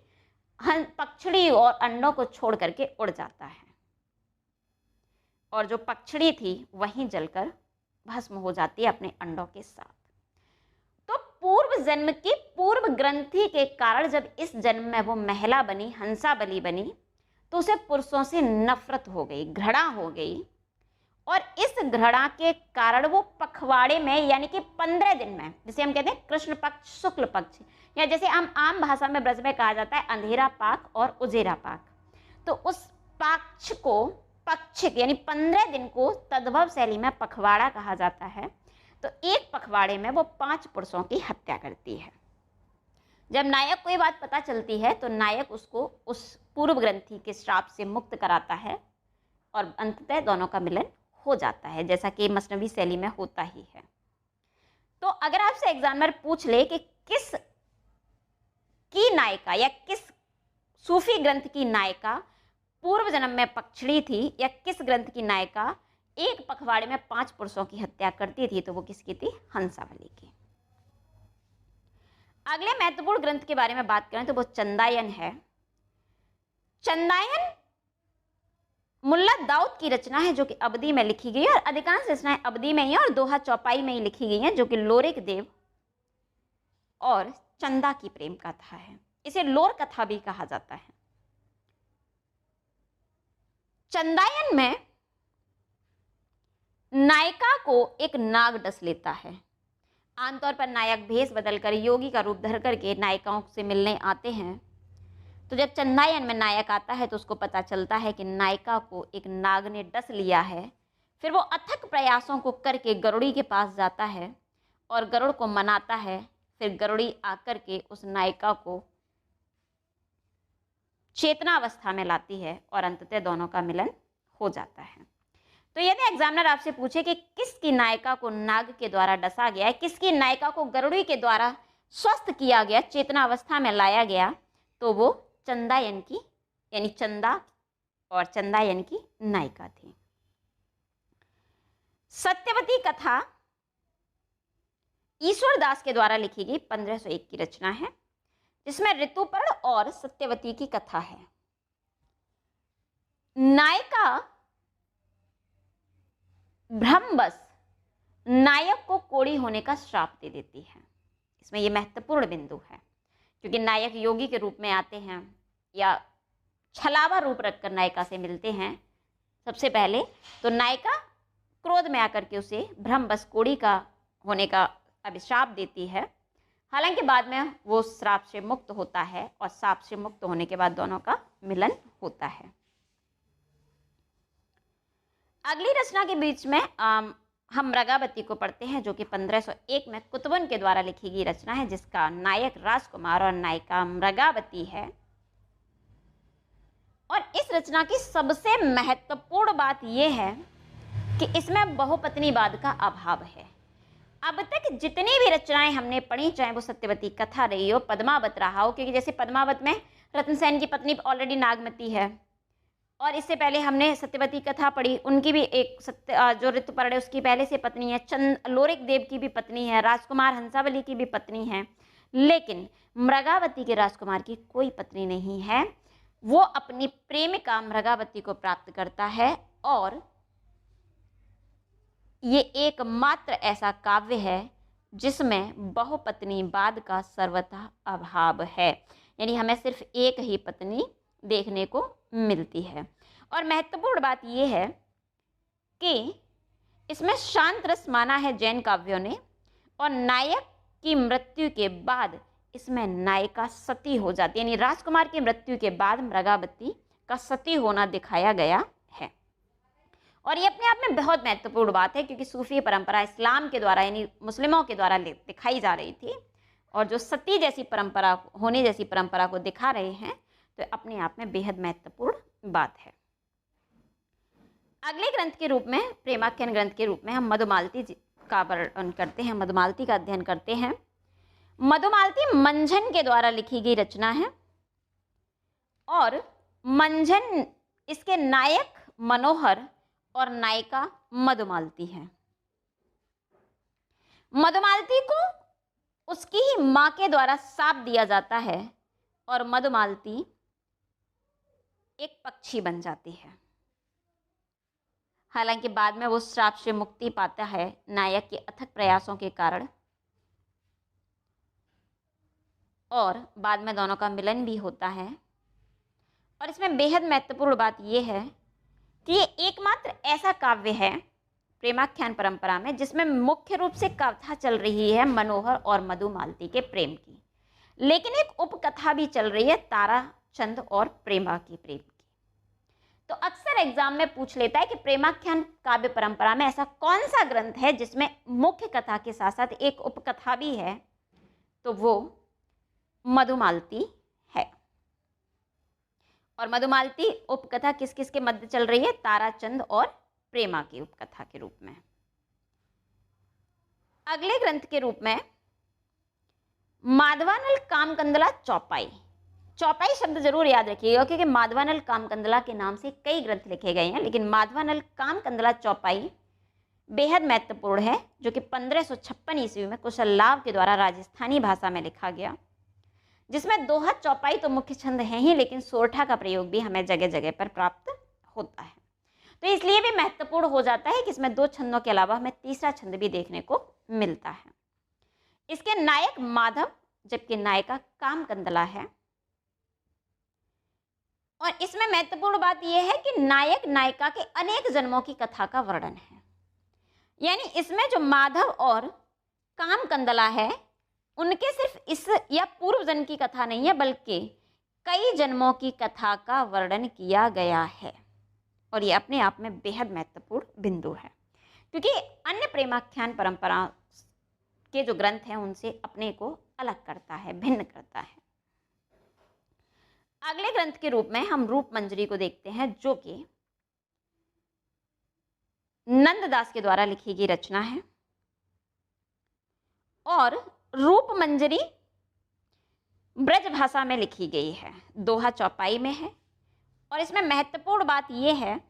पक्षड़ी और अंडों को छोड़ करके उड़ जाता है और जो पक्षड़ी थी वहीं जलकर भस्म हो जाती है अपने अंडों के साथ। तो पूर्व जन्म की पूर्व ग्रंथि के कारण जब इस जन्म में वो महिला बनी, हंसावली बनी, तो उसे पुरुषों से नफरत हो गई, घृणा हो गई। और इस घृणा के कारण वो पखवाड़े में यानी कि 15 दिन में, जिसे हम कहते हैं कृष्ण पक्ष शुक्ल पक्ष, या जैसे हम आम भाषा में ब्रज में कहा जाता है अंधेरा पाक और उजेरा पाक, तो उस पक्ष को, पक्ष यानी 15 दिन को तद्भव शैली में पखवाड़ा कहा जाता है। तो एक पखवाड़े में वो 5 पुरुषों की हत्या करती है। जब नायक को ये बात पता चलती है तो नायक उसको उस पूर्व ग्रंथि के श्राप से मुक्त कराता है और अंततः दोनों का मिलन हो जाता है, जैसा कि मसनवी शैली में होता ही है। तो अगर आपसे एग्जामिनर पूछ ले कि किस की नायिका या किस सूफी ग्रंथ की नायिका पूर्व जन्म में पक्षड़ी थी या किस ग्रंथ की नायिका एक पखवाड़े में 5 पुरुषों की हत्या करती थी, तो वो किसकी थी? हंसावली की। अगले महत्वपूर्ण ग्रंथ के बारे में बात करें तो वो चंदायन है। चंदायन मुल्ला दाऊद की रचना है जो कि अवधी में लिखी गई है और अधिकांश रचनाएं अवधी में ही और दोहा चौपाई में ही लिखी गई हैं, जो कि लोरिक देव और चंदा की प्रेम कथा है। इसे लोर कथा भी कहा जाता है। चंदायन में नायिका को एक नाग डस लेता है। आमतौर पर नायक भेष बदलकर योगी का रूप धर करके नायिकाओं से मिलने आते हैं। तो जब चंदायन में नायक आता है तो उसको पता चलता है कि नायिका को एक नाग ने डस लिया है। फिर वो अथक प्रयासों को करके गरुड़ी के पास जाता है और गरुड़ को मनाता है। फिर गरुड़ी आकर के उस नायिका को चेतनावस्था में लाती है और अंततः दोनों का मिलन हो जाता है। तो यदि एग्जामिनर आपसे पूछे कि किसकी नायिका को नाग के द्वारा डसा गया है, किसकी नायिका को गरुड़ी के द्वारा स्वस्थ किया गया, चेतनावस्था में लाया गया, तो वो चंदायन की यानी चंदा और चंदायन की नायिका थी। सत्यवती कथा ईश्वर दास के द्वारा लिखी गई 1501 की रचना है, जिसमें ऋतुपर्ण और सत्यवती की कथा है। नायिका भ्रमवश नायक को कोढ़ी होने का श्राप दे देती है। इसमें यह महत्वपूर्ण बिंदु है, क्योंकि नायक योगी के रूप में आते हैं या छलावा रूप रखकर नायिका से मिलते हैं। सबसे पहले तो नायिका क्रोध में आकर के उसे भ्रमवश कोढ़ी का होने का अभिशाप देती है। हालांकि बाद में वो श्राप से मुक्त होता है और श्राप से मुक्त होने के बाद दोनों का मिलन होता है। अगली रचना के बीच में हम मृगावती को पढ़ते हैं, जो कि 1501 में कुतुबन के द्वारा लिखी गई रचना है, जिसका नायक राजकुमार और नायिका मृगावती है। और इस रचना की सबसे महत्वपूर्ण बात यह है कि इसमें बहुपत्नीवाद का अभाव है। अब तक जितनी भी रचनाएं हमने पढ़ी, चाहे वो सत्यवती कथा रही हो, पद्मावत रहा हो, क्योंकि जैसे पद्मावत में रत्नसेन की पत्नी ऑलरेडी नागमती है, और इससे पहले हमने सत्यवती कथा पढ़ी, उनकी भी एक जो ऋतुपर्ण है उसकी पहले से पत्नी है, लोरिक देव की भी पत्नी है, राजकुमार हंसावली की भी पत्नी है। लेकिन मृगावती के राजकुमार की कोई पत्नी नहीं है। वो अपनी प्रेमिका मृगावती को प्राप्त करता है और ये एकमात्र ऐसा काव्य है जिसमें बहुपत्नीवाद का सर्वथा अभाव है, यानी हमें सिर्फ एक ही पत्नी देखने को मिलती है। और महत्वपूर्ण बात यह है कि इसमें शांत रस माना है जैन काव्यों ने, और नायक की मृत्यु के बाद इसमें नायिका सती हो जाती है, यानी राजकुमार की मृत्यु के बाद मृगावती का सती होना दिखाया गया है। और ये अपने आप में बहुत महत्वपूर्ण बात है, क्योंकि सूफी परंपरा इस्लाम के द्वारा यानी मुस्लिमों के द्वारा दिखाई जा रही थी, और जो सती जैसी परंपरा होने जैसी परंपरा को दिखा रहे हैं, तो अपने आप में बेहद महत्वपूर्ण बात है। अगले ग्रंथ के रूप में, प्रेमाख्यान ग्रंथ के रूप में, हम मधुमालती का वर्णन करते हैं, मधुमालती का अध्ययन करते हैं। मधुमालती मंझन के द्वारा लिखी गई रचना है, और मंझन इसके नायक मनोहर और नायिका मधुमालती है। मधुमालती को उसकी ही मां के द्वारा शाप दिया जाता है और मधुमालती एक पक्षी बन जाती है। हालांकि बाद में वो श्राप से मुक्ति पाता है नायक के अथक प्रयासों के कारण, और बाद में दोनों का मिलन भी होता है। और इसमें बेहद महत्वपूर्ण बात यह है कि ये एकमात्र ऐसा काव्य है प्रेमाख्यान परंपरा में जिसमें मुख्य रूप से कथा चल रही है मनोहर और मधुमालती के प्रेम की, लेकिन एक उपकथा भी चल रही है ताराचंद और प्रेमा की प्रेम की। तो अक्सर एग्जाम में पूछ लेता है कि प्रेमाख्यान काव्य परंपरा में ऐसा कौन सा ग्रंथ है जिसमें मुख्य कथा के साथ साथ एक उपकथा भी है, तो वो मधुमालती है। और मधुमालती उपकथा किस किस के मध्य चल रही है? ताराचंद और प्रेमा की उपकथा के रूप में। अगले ग्रंथ के रूप में माधवानल कामकंदला चौपाई। चौपाई शब्द जरूर याद रखिएगा, क्योंकि माधवानल कामकंदला के नाम से कई ग्रंथ लिखे गए हैं, लेकिन माधवानल कामकंदला चौपाई बेहद महत्वपूर्ण है, जो कि 1556 ईस्वी में कुशललाभ के द्वारा राजस्थानी भाषा में लिखा गया, जिसमें दोहा चौपाई तो मुख्य छंद है ही, लेकिन सोरठा का प्रयोग भी हमें जगह जगह पर प्राप्त होता है। तो इसलिए भी महत्वपूर्ण हो जाता है कि इसमें दो छंदों के अलावा हमें तीसरा छंद भी देखने को मिलता है। इसके नायक माधव जबकि नायिका कामकंदला है। और इसमें महत्वपूर्ण बात यह है कि नायक नायिका के अनेक जन्मों की कथा का वर्णन है। यानी इसमें जो माधव और कामकंदला है उनके सिर्फ इस या पूर्व जन्म की कथा नहीं है, बल्कि कई जन्मों की कथा का वर्णन किया गया है। और ये अपने आप में बेहद महत्वपूर्ण बिंदु है, क्योंकि अन्य प्रेमाख्यान परंपरा के जो ग्रंथ हैं उनसे अपने को अलग करता है, भिन्न करता है। अगले ग्रंथ के रूप में हम रूप मंजरी को देखते हैं, जो कि नंददास के द्वारा लिखी गई रचना है। और रूप मंजरी ब्रज भाषा में लिखी गई है, दोहा चौपाई में है। और इसमें महत्वपूर्ण बात यह है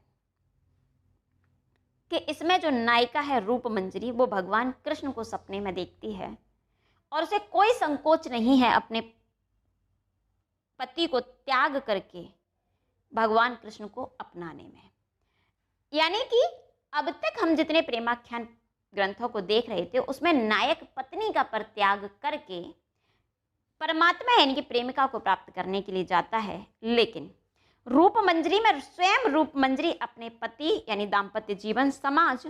कि इसमें जो नायिका है रूप मंजरी, वो भगवान कृष्ण को सपने में देखती है और उसे कोई संकोच नहीं है अपने पति को त्याग करके भगवान कृष्ण को अपनाने में। यानी कि अब तक हम जितने प्रेमाख्यान ग्रंथों को देख रहे थे उसमें नायक पत्नी का परित्याग करके परमात्मा यानी कि प्रेमिका को प्राप्त करने के लिए जाता है, लेकिन रूप मंजरी में स्वयं रूप मंजरी अपने पति यानी दाम्पत्य जीवन, समाज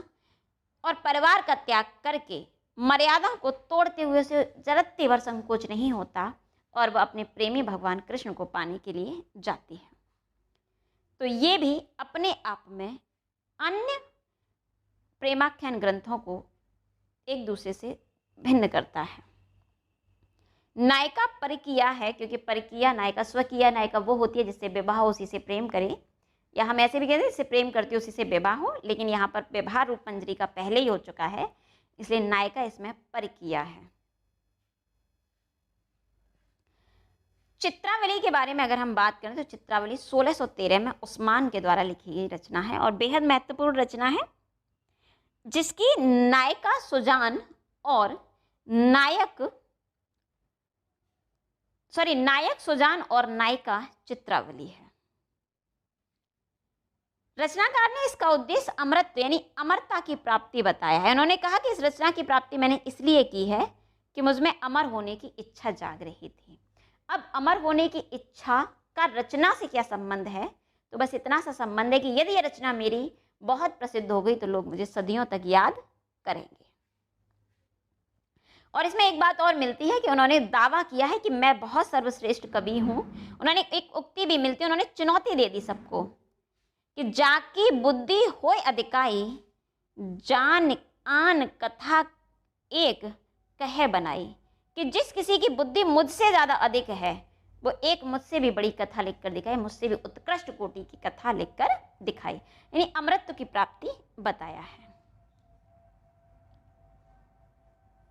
और परिवार का त्याग करके मर्यादा को तोड़ते हुए उसे जरत्ती भर संकोच नहीं होता और वह अपने प्रेमी भगवान कृष्ण को पाने के लिए जाती है। तो ये भी अपने आप में अन्य प्रेमाख्यान ग्रंथों को एक दूसरे से भिन्न करता है। नायिका परकीया है, क्योंकि परकीया नायिका, स्वकीया नायिका वो होती है जिससे विवाह हो, उसी से प्रेम करे, या हम ऐसे भी कहते हैं जिससे प्रेम करती है उसी से विवाह हो, लेकिन यहाँ पर विवाह रूप मंजरी का पहले ही हो चुका है, इसलिए नायिका इसमें परकीया है। चित्रावली के बारे में अगर हम बात करें तो चित्रावली 1613 में उस्मान के द्वारा लिखी गई रचना है और बेहद महत्वपूर्ण रचना है, जिसकी नायिका सुजान और नायक सुजान और नायिका चित्रावली है। रचनाकार ने इसका उद्देश्य अमरत्व यानी अमरता की प्राप्ति बताया है। उन्होंने कहा कि इस रचना की प्राप्ति मैंने इसलिए की है कि मुझमें अमर होने की इच्छा जाग रही थी। अब अमर होने की इच्छा का रचना से क्या संबंध है? तो बस इतना सा संबंध है कि यदि यह रचना मेरी बहुत प्रसिद्ध हो गई तो लोग मुझे सदियों तक याद करेंगे। और इसमें एक बात और मिलती है कि उन्होंने दावा किया है कि मैं बहुत सर्वश्रेष्ठ कवि हूं। उन्होंने एक उक्ति भी मिलती है, उन्होंने चुनौती दे दी सबको कि जाकी बुद्धि होय अधिकाई, जान आन कथा एक कहे बनाई, कि जिस किसी की बुद्धि मुझसे ज़्यादा अधिक है वो एक मुझसे भी बड़ी कथा लिखकर दिखाए, मुझसे भी उत्कृष्ट कोटि की कथा लिखकर दिखाई, यानी अमृत की प्राप्ति बताया है।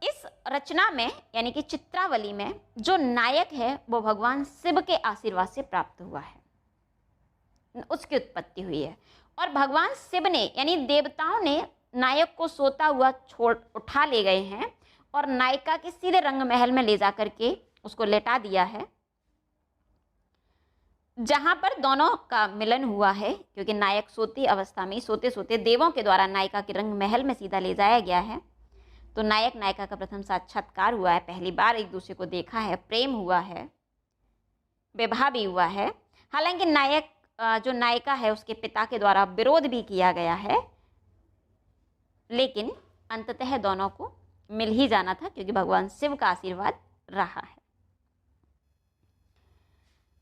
इस रचना में यानी कि चित्रावली में जो नायक है वो भगवान शिव के आशीर्वाद से प्राप्त हुआ है, उसकी उत्पत्ति हुई है। और भगवान शिव ने यानी देवताओं ने नायक को सोता हुआ उठा ले गए हैं और नायिका के सीधे रंग महल में ले जा करके उसको लेटा दिया है, जहां पर दोनों का मिलन हुआ है, क्योंकि नायक सोती अवस्था में सोते सोते देवों के द्वारा नायिका के रंग महल में सीधा ले जाया गया है। तो नायक नायिका का प्रथम साक्षात्कार हुआ है, पहली बार एक दूसरे को देखा है, प्रेम हुआ है, विवाह भी हुआ है। हालांकि नायक जो नायिका है उसके पिता के द्वारा विरोध भी किया गया है, लेकिन अंततः दोनों को मिल ही जाना था, क्योंकि भगवान शिव का आशीर्वाद रहा है।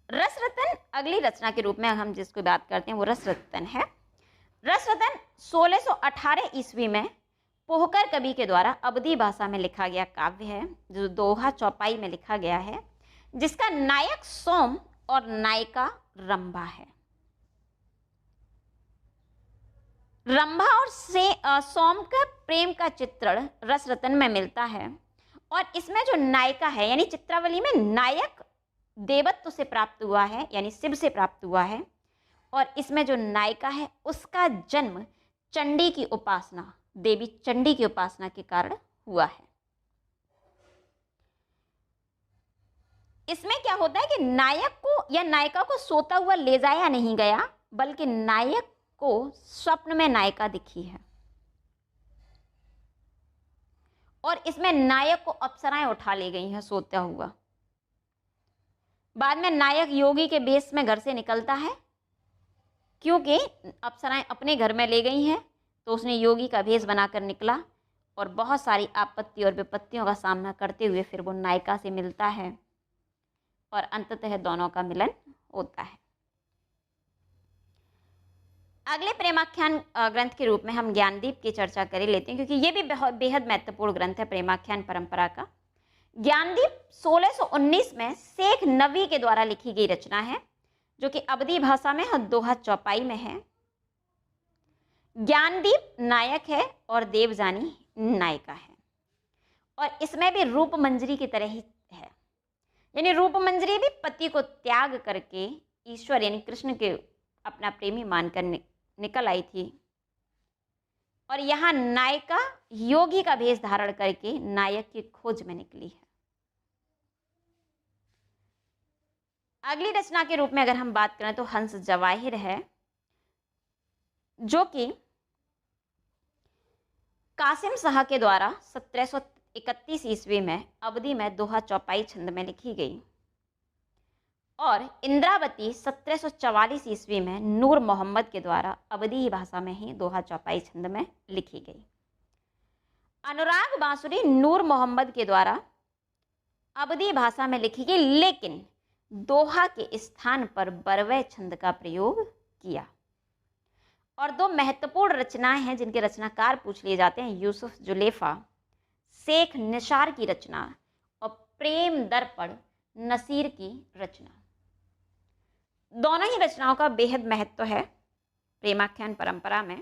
रसरतन अगली रचना के रूप में हम जिसको बात करते हैं वो रसरतन है। रसरतन 1618 ईस्वी में पोहकर कवि के द्वारा अवधी भाषा में लिखा गया काव्य है, जो दोहा चौपाई में लिखा गया है, जिसका नायक सोम और नायिका रंभा है। रंभा और सोम का प्रेम का चित्रण रसरतन में मिलता है। और इसमें जो नायिका है यानी चित्रावली में नायक देवत्व से प्राप्त हुआ है यानी शिव से प्राप्त हुआ है, और इसमें जो नायिका है उसका जन्म चंडी की उपासना, देवी चंडी की उपासना के कारण हुआ है। इसमें क्या होता है कि नायक को या नायिका को सोता हुआ ले जाया नहीं गया, बल्कि नायक को स्वप्न में नायिका दिखी है, और इसमें नायक को अप्सराएं उठा ले गई हैं सोता हुआ। बाद में नायक योगी के वेश में घर से निकलता है, क्योंकि अप्सराएं अपने घर में ले गई हैं, तो उसने योगी का भेष बनाकर निकला और बहुत सारी आपत्ति और विपत्तियों का सामना करते हुए फिर वो नायिका से मिलता है और अंततः दोनों का मिलन होता है। अगले प्रेमाख्यान ग्रंथ के रूप में हम ज्ञानदीप की चर्चा कर लेते हैं, क्योंकि ये भी बेहद महत्वपूर्ण ग्रंथ है प्रेमाख्यान परंपरा का। ज्ञानदीप 1619 में शेख नबी के द्वारा लिखी गई रचना है, जो कि अवधी भाषा में और दोहा चौपाई में है। ज्ञानदीप नायक है और देवजानी नायिका है, और इसमें भी रूप मंजरी की तरह ही है। यानी रूप मंजरी भी पति को त्याग करके ईश्वर यानी कृष्ण के अपना प्रेमी मानकर निकल आई थी, और यहाँ नायिका योगी का भेष धारण करके नायक की खोज में निकली है। अगली रचना के रूप में अगर हम बात करें तो हंस जवाहिर है, जो कि कासिम शाह के द्वारा 1731 ईस्वी में अवधी में दोहा चौपाई छंद में लिखी गई, और इंद्रावती 1744 ईस्वी में नूर मोहम्मद के द्वारा अवधी भाषा में ही दोहा चौपाई छंद में लिखी गई। अनुराग बांसुरी नूर मोहम्मद के द्वारा अवधी भाषा में लिखी गई, लेकिन दोहा के स्थान पर बरवै छंद का प्रयोग किया। और दो महत्वपूर्ण रचनाएं हैं जिनके रचनाकार पूछ लिए जाते हैं, यूसुफ जुलेफा शेख निसार की रचना और प्रेम दर्पण नसीर की रचना। दोनों ही रचनाओं का बेहद महत्व है प्रेमाख्यान परंपरा में।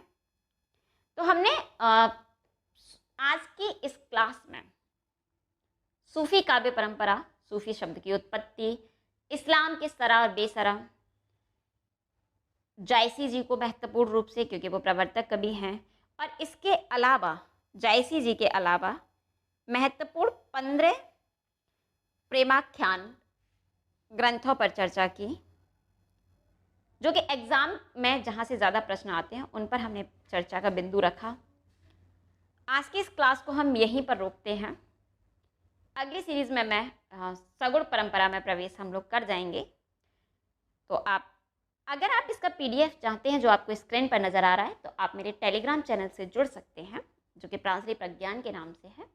तो हमने आज की इस क्लास में सूफी काव्य परंपरा, सूफी शब्द की उत्पत्ति, इस्लाम के सरा और बेसरा, जायसी जी को महत्वपूर्ण रूप से क्योंकि वो प्रवर्तक कवि हैं, और इसके अलावा जायसी जी के अलावा महत्वपूर्ण 15 प्रेमाख्यान ग्रंथों पर चर्चा की, जो कि एग्जाम में जहाँ से ज़्यादा प्रश्न आते हैं उन पर हमने चर्चा का बिंदु रखा। आज की इस क्लास को हम यहीं पर रोकते हैं। अगली सीरीज़ में मैं सगुण परंपरा में प्रवेश हम लोग कर जाएंगे। तो अगर आप इसका PDF चाहते हैं जो आपको स्क्रीन पर नज़र आ रहा है, तो आप मेरे टेलीग्राम चैनल से जुड़ सकते हैं, जो कि प्रांजलि प्रज्ञान के नाम से है।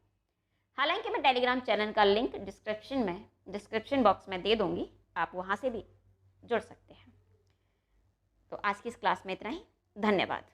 हालांकि मैं टेलीग्राम चैनल का लिंक डिस्क्रिप्शन बॉक्स में दे दूंगी, आप वहाँ से भी जुड़ सकते हैं। तो आज की इस क्लास में इतना ही। धन्यवाद।